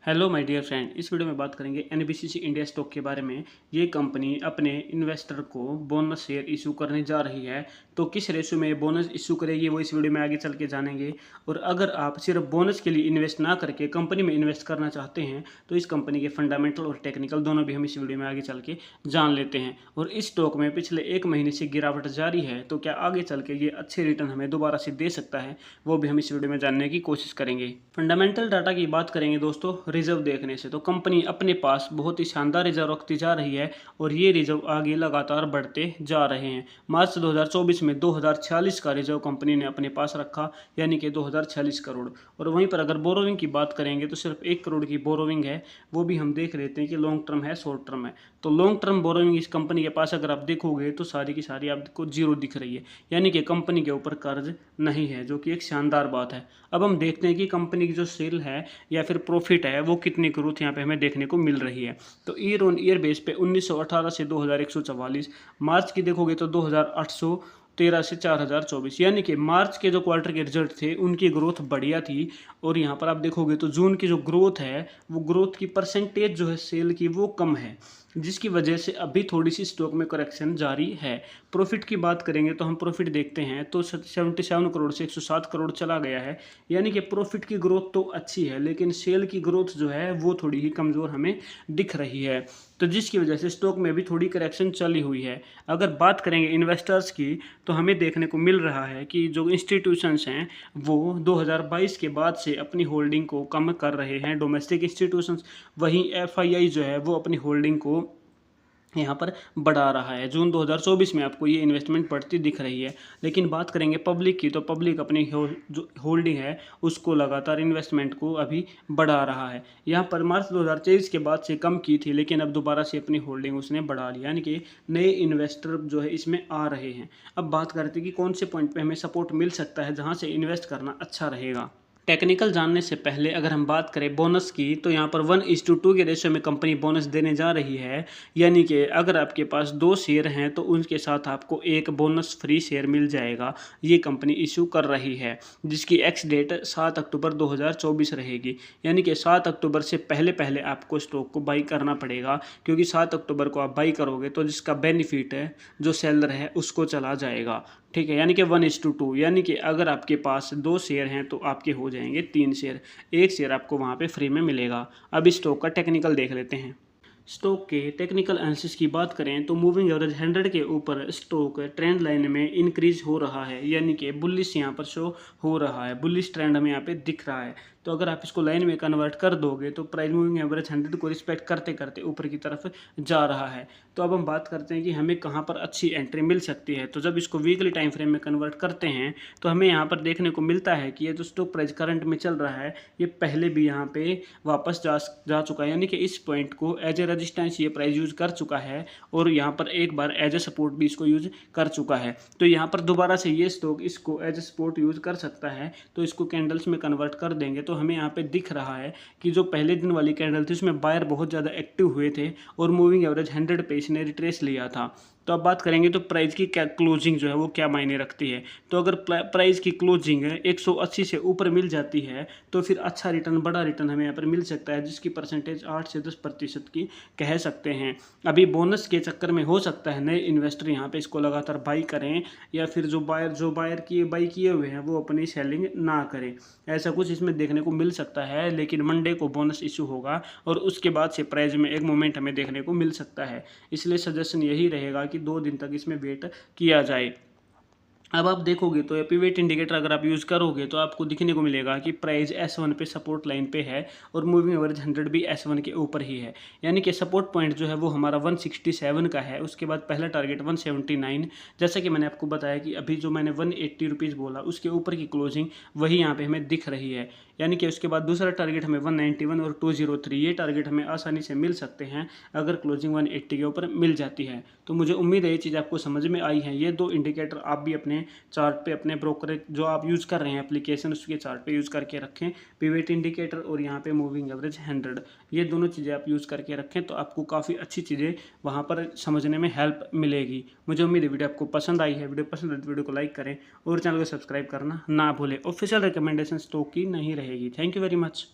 Hello my dear friend. इस video में बात करेंगे एनबीसीसी इंडिया स्टॉक के बारे में। ये कंपनी अपने इन्वेस्टर को बोनस शेयर इशू करने जा रही है, तो किस रेशो में बोनस इशू करेगी वो इस वीडियो में आगे चल के जानेंगे। और अगर आप सिर्फ बोनस के लिए इन्वेस्ट ना करके कंपनी में इन्वेस्ट करना चाहते हैं तो इस कंपनी के फंडामेंटल और टेक्निकल दोनों भी हम इस वीडियो में आगे चल के जान लेते हैं। और इस स्टॉक में पिछले एक महीने से गिरावट जारी है, तो क्या आगे चल के ये अच्छे रिटर्न हमें दोबारा से दे सकता है, वो भी हम इस वीडियो में जानने की कोशिश करेंगे। फंडामेंटल डाटा की बात करेंगे दोस्तों, रिजर्व देखने से तो कंपनी अपने पास बहुत ही शानदार रिजर्व रखती जा रही है और ये रिजर्व आगे लगातार बढ़ते जा रहे हैं। मार्च 2024 में 2046 का रिजर्व कंपनी ने अपने पास रखा, यानी कि 2046 करोड़। और वहीं पर अगर बोरोविंग की बात करेंगे तो सिर्फ 1 करोड़ की बोरोविंग है। वो भी हम देख लेते हैं कि लॉन्ग टर्म है, शॉर्ट टर्म है। तो लॉन्ग टर्म बोरोविंग इस कंपनी के पास अगर आप देखोगे तो सारी की सारी आपको जीरो दिख रही है, यानी कि कंपनी के ऊपर कर्ज नहीं है, जो कि एक शानदार बात है। अब हम देखते हैं कि कंपनी की जो सेल है या फिर प्रॉफिट है वो कितनी ग्रोथ यहाँ पे हमें देखने को मिल रही है। तो ईयर ऑन ईयर बेस पे 1918 से 2144, मार्च की देखोगे तो 2813 से 4024, यानी कि मार्च के जो क्वार्टर के रिजल्ट थे उनकी ग्रोथ बढ़िया थी। और यहाँ पर आप देखोगे तो जून की जो ग्रोथ है वो ग्रोथ की परसेंटेज जो है सेल की वो कम है, जिसकी वजह से अभी थोड़ी सी स्टॉक में करेक्शन जारी है। प्रॉफिट की बात करेंगे तो हम प्रॉफिट देखते हैं तो 77 करोड़ से 107 करोड़ चला गया है, यानी कि प्रॉफिट की ग्रोथ तो अच्छी है लेकिन सेल की ग्रोथ जो है वो थोड़ी ही कमज़ोर हमें दिख रही है, तो जिसकी वजह से स्टॉक में भी थोड़ी करेक्शन चली हुई है। अगर बात करेंगे इन्वेस्टर्स की तो हमें देखने को मिल रहा है कि जो इंस्टीट्यूशंस हैं वो 2022 के बाद से अपनी होल्डिंग को कम कर रहे हैं, डोमेस्टिक इंस्टीट्यूशंस। वहीं एफआईआई जो है वो अपनी होल्डिंग को यहाँ पर बढ़ा रहा है। जून 2024 में आपको ये इन्वेस्टमेंट बढ़ती दिख रही है। लेकिन बात करेंगे पब्लिक की तो पब्लिक अपनी जो होल्डिंग है उसको लगातार इन्वेस्टमेंट को अभी बढ़ा रहा है। यहाँ पर मार्च 2023 के बाद से कम की थी, लेकिन अब दोबारा से अपनी होल्डिंग उसने बढ़ा ली, यानी कि नए इन्वेस्टर जो है इसमें आ रहे हैं। अब बात करते हैं कि कौन से पॉइंट पे हमें सपोर्ट मिल सकता है जहाँ से इन्वेस्ट करना अच्छा रहेगा। टेक्निकल जानने से पहले अगर हम बात करें बोनस की तो यहाँ पर 1:2 के रेशो में कंपनी बोनस देने जा रही है, यानी कि अगर आपके पास 2 शेयर हैं तो उनके साथ आपको एक बोनस फ्री शेयर मिल जाएगा। ये कंपनी इशू कर रही है, जिसकी एक्स डेट 7 अक्टूबर 2024 रहेगी, यानी कि 7 अक्टूबर से पहले पहले आपको स्टॉक को बाई करना पड़ेगा, क्योंकि 7 अक्टूबर को आप बाई करोगे तो जिसका बेनिफिट है जो सेलर है उसको चला जाएगा। ठीक है, यानी कि 1:2, यानी कि अगर आपके पास 2 शेयर हैं तो आपके हो जाएंगे 3 शेयर, 1 शेयर आपको वहाँ पे फ्री में मिलेगा। अब इस स्टॉक का टेक्निकल देख लेते हैं। स्टॉक के टेक्निकल एनालिसिस की बात करें तो मूविंग एवरेज 100 के ऊपर स्टॉक ट्रेंड लाइन में इंक्रीज हो रहा है, यानी कि बुलिश यहाँ पर शो हो रहा है, बुलिश ट्रेंड हमें यहाँ पे दिख रहा है। तो अगर आप इसको लाइन में कन्वर्ट कर दोगे तो प्राइस मूविंग एवरेज 100 को रिस्पेक्ट करते करते ऊपर की तरफ जा रहा है। तो अब हम बात करते हैं कि हमें कहाँ पर अच्छी एंट्री मिल सकती है। तो जब इसको वीकली टाइम फ्रेम में कन्वर्ट करते हैं तो हमें यहाँ पर देखने को मिलता है कि ये जो स्टॉक प्राइस करंट में चल रहा है ये पहले भी यहाँ पे वापस जा चुका है, यानी कि इस पॉइंट को एज ए रजिस्टेंस ये प्राइस यूज़ कर चुका है और यहाँ पर एक बार एज ए सपोर्ट भी इसको यूज़ कर चुका है। तो यहाँ पर दोबारा से ये स्टॉक इसको एज ए सपोर्ट यूज़ कर सकता है। तो इसको कैंडल्स में कन्वर्ट कर देंगे तो हमें यहाँ पे दिख रहा है कि जो पहले दिन वाली कैंडल थी उसमें बायर बहुत ज़्यादा एक्टिव हुए थे और मूविंग एवरेज 100 पे इसने रिट्रेस लिया था। तो अब बात करेंगे तो प्राइस की क्या क्लोजिंग जो है वो क्या मायने रखती है। तो अगर प्राइस की क्लोजिंग 180 से ऊपर मिल जाती है तो फिर अच्छा रिटर्न, बड़ा रिटर्न हमें यहाँ पर मिल सकता है, जिसकी परसेंटेज 8 से 10% की कह सकते हैं। अभी बोनस के चक्कर में हो सकता है नए इन्वेस्टर यहाँ पे इसको लगातार बाई करें, या फिर जो बायर की बाई किए हुए हैं वो अपनी सेलिंग ना करें, ऐसा कुछ इसमें देखने को मिल सकता है। लेकिन मंडे को बोनस इशू होगा और उसके बाद से प्राइस में एक मोमेंट हमें देखने को मिल सकता है, इसलिए सजेशन यही रहेगा कि 2 दिन तक इसमें वेट किया जाए। अब आप देखोगे तो पिवट इंडिकेटर अगर आप यूज़ करोगे तो आपको दिखने को मिलेगा कि प्राइस S1 पे सपोर्ट लाइन पे है और मूविंग एवरेज 100 भी S1 के ऊपर ही है, यानी कि सपोर्ट पॉइंट जो है वो हमारा 167 का है। उसके बाद पहला टारगेट 179, जैसा कि मैंने आपको बताया कि अभी जो मैंने 180 रुपीज़ बोला उसके ऊपर की क्लोजिंग वही यहाँ पे हमें दिख रही है, यानी कि उसके बाद दूसरा टारगेट हमें 191 और 203, ये टारगेट हमें आसानी से मिल सकते हैं अगर क्लोजिंग 180 के ऊपर मिल जाती है। तो मुझे उम्मीद है ये चीज़ आपको समझ में आई है। ये 2 इंडिकेटर आप भी अपने चार्ट पे, अपने ब्रोकरेज जो आप यूज़ कर रहे हैं एप्लीकेशन उसके चार्ट पे यूज़ करके रखें। पिवट इंडिकेटर और यहाँ पे मूविंग एवरेज 100, ये दोनों चीज़ें आप यूज़ करके रखें तो आपको काफ़ी अच्छी चीज़ें वहाँ पर समझने में हेल्प मिलेगी। मुझे उम्मीद है वीडियो आपको पसंद आई है। वीडियो पसंद है तो वीडियो को लाइक करें और चैनल को सब्सक्राइब करना ना भूलें। ऑफिशियल रिकमेंडेशन स्टॉक की नहीं रहेगी। Thank you very much.